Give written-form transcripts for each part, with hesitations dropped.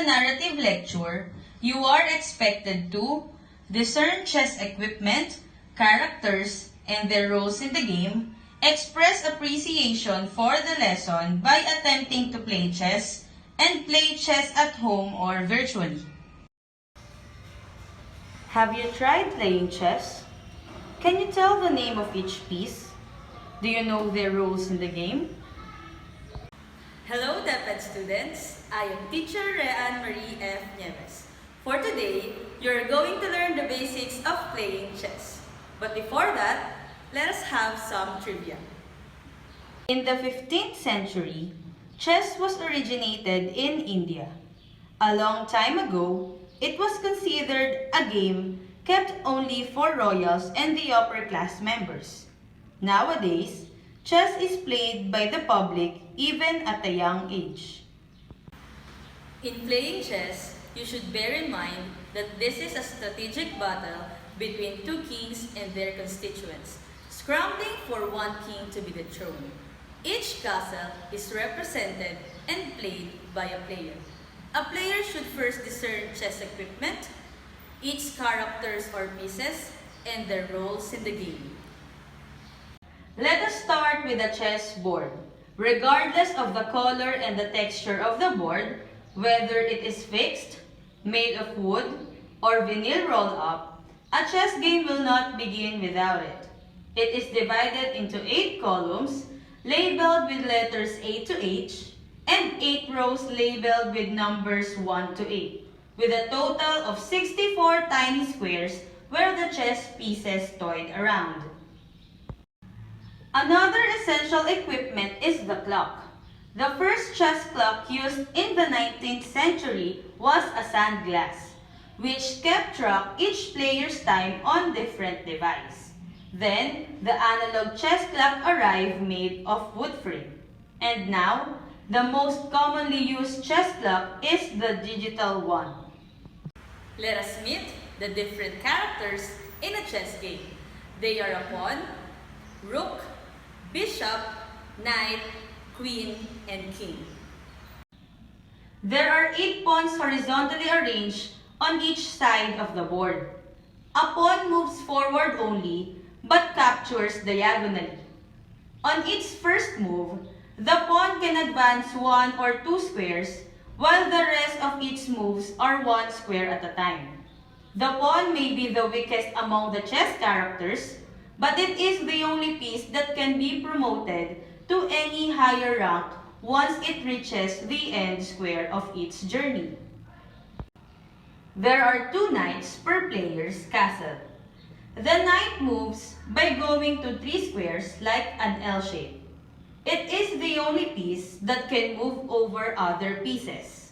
the narrative lecture, you are expected to discern chess equipment, characters, and their roles in the game, express appreciation for the lesson by attempting to play chess, and play chess at home or virtually. Have you tried playing chess? Can you tell the name of each piece? Do you know their roles in the game? Hello, DepEd students. I am teacher Rean Marie F. Nieves. For today, you're going to learn the basics of playing chess. But before that, let us have some trivia. In the 15th century, chess was originated in India. A long time ago, it was considered a game kept only for royals and the upper class members. Nowadays, chess is played by the public even at a young age. In playing chess, you should bear in mind that this is a strategic battle between two kings and their constituents, scrambling for one king to be the throne. Each castle is represented and played by a player. A player should first discern chess equipment, each characters or pieces, and their roles in the game. Let us start with the chess board. Regardless of the color and the texture of the board, whether it is fixed, made of wood, or vinyl roll-up, a chess game will not begin without it. It is divided into 8 columns, labeled with letters A to H, and 8 rows labeled with numbers 1 to 8, with a total of 64 tiny squares where the chess pieces toyed around. Another essential equipment is the clock. The first chess clock used in the 19th century was a sand glass, which kept track each player's time on different device. Then, the analog chess clock arrived made of wood frame. And now, the most commonly used chess clock is the digital one. Let us meet the different characters in a chess game. They are a pawn, rook, bishop, knight, queen, and king. There are 8 pawns horizontally arranged on each side of the board. A pawn moves forward only but captures diagonally. On its first move, the pawn can advance 1 or 2 squares while the rest of its moves are 1 square at a time. The pawn may be the weakest among the chess characters, but it is the only piece that can be promoted to any higher rank once it reaches the end square of its journey. There are 2 knights per player's castle. The knight moves by going to 3 squares like an L shape. It is the only piece that can move over other pieces.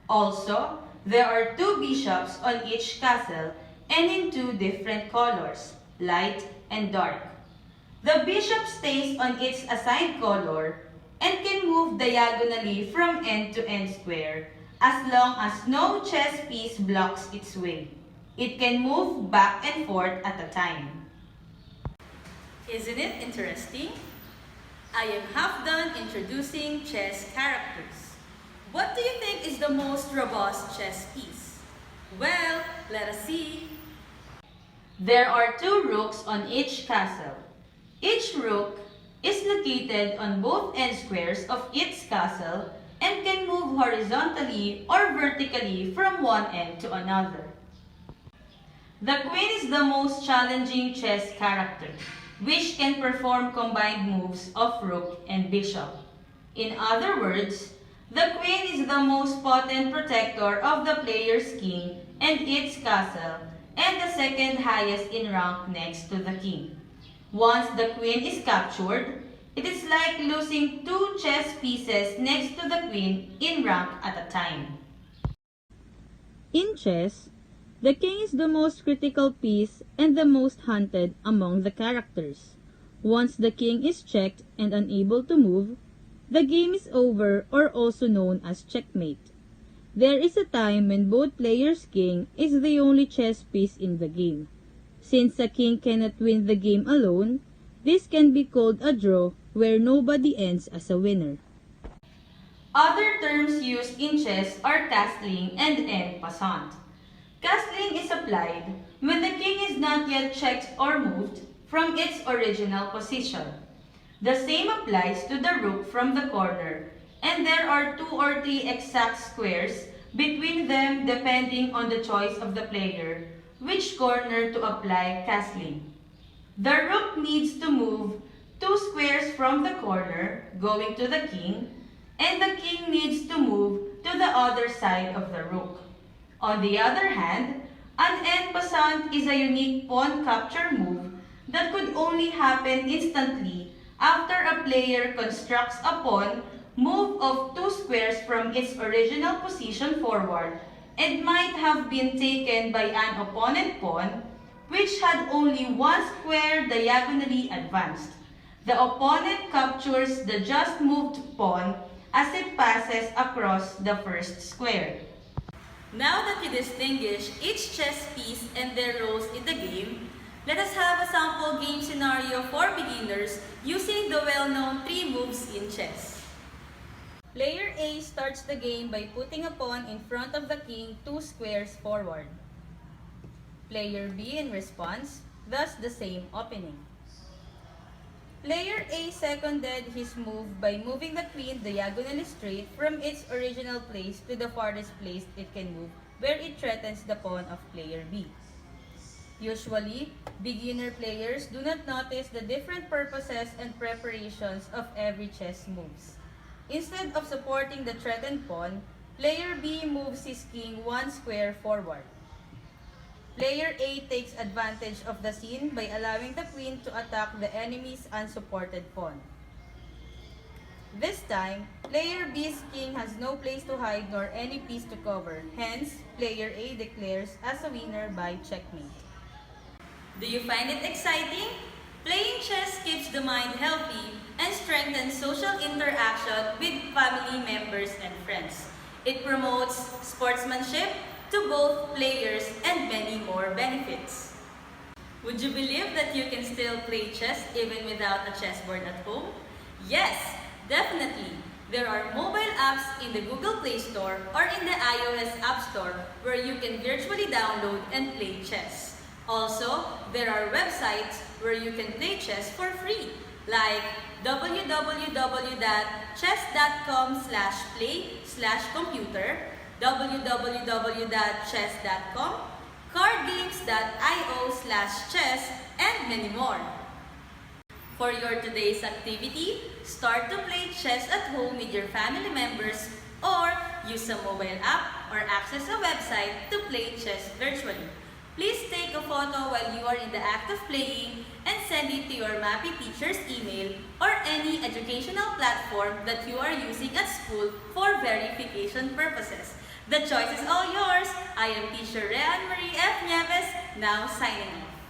Also, there are 2 bishops on each castle and in 2 different colors, light and dark. The bishop stays on its assigned color and can move diagonally from end to end square as long as no chess piece blocks its way. It can move back and forth at a time. Isn't it interesting? I am half done introducing chess characters. What do you think is the most robust chess piece? Well, let us see. There are 2 rooks on each castle. Each rook is located on both end squares of its castle and can move horizontally or vertically from one end to another. The queen is the most challenging chess character, which can perform combined moves of rook and bishop. In other words, the queen is the most potent protector of the player's king and its castle, and the second highest in rank next to the king. Once the queen is captured, it is like losing 2 chess pieces next to the queen in rank at a time. In chess, the king is the most critical piece and the most hunted among the characters. Once the king is checked and unable to move, the game is over, or also known as checkmate. There is a time when both players' king is the only chess piece in the game. Since a king cannot win the game alone, this can be called a draw where nobody ends as a winner. Other terms used in chess are castling and en passant. Castling is applied when the king is not yet checked or moved from its original position. The same applies to the rook from the corner, and there are 2 or 3 exact squares between them depending on the choice of the player which corner to apply castling. The rook needs to move 2 squares from the corner going to the king, and the king needs to move to the other side of the rook. On the other hand, an en passant is a unique pawn capture move that could only happen instantly after a player constructs a pawn move of 2 squares from its original position forward and might have been taken by an opponent pawn which had only 1 square diagonally advanced. The opponent captures the just moved pawn as it passes across the first square. Now that you distinguish each chess piece and their roles in the game, let us have a sample game scenario for beginners using the well-known 3 moves in chess. Player A starts the game by putting a pawn in front of the king 2 squares forward. Player B in response does the same opening. Player A seconded his move by moving the queen diagonally straight from its original place to the farthest place it can move, where it threatens the pawn of player B. Usually, beginner players do not notice the different purposes and preparations of every chess moves. Instead of supporting the threatened pawn, player B moves his king 1 square forward. Player A takes advantage of the scene by allowing the queen to attack the enemy's unsupported pawn. This time, player B's king has no place to hide nor any piece to cover, hence, player A declares as a winner by checkmate. Do you find it exciting? Playing chess keeps the mind healthy and strengthens social interaction with family members and friends. It promotes sportsmanship to both players and many more benefits. Would you believe that you can still play chess even without a chessboard at home? Yes, definitely. There are mobile apps in the Google Play Store or in the iOS App Store where you can virtually download and play chess. Also, there are websites where you can play chess for free, like www.chess.com/play/computer, www.chess.com, cardgames.io/chess, and many more. For your today's activity, start to play chess at home with your family members or use a mobile app or access a website to play chess virtually. Please take a photo while you are in the act of playing and send it to your MAPEH teacher's email or any educational platform that you are using at school for verification purposes. The choice is all yours. I am Teacher Rean Marie F. Nieves, now signing off.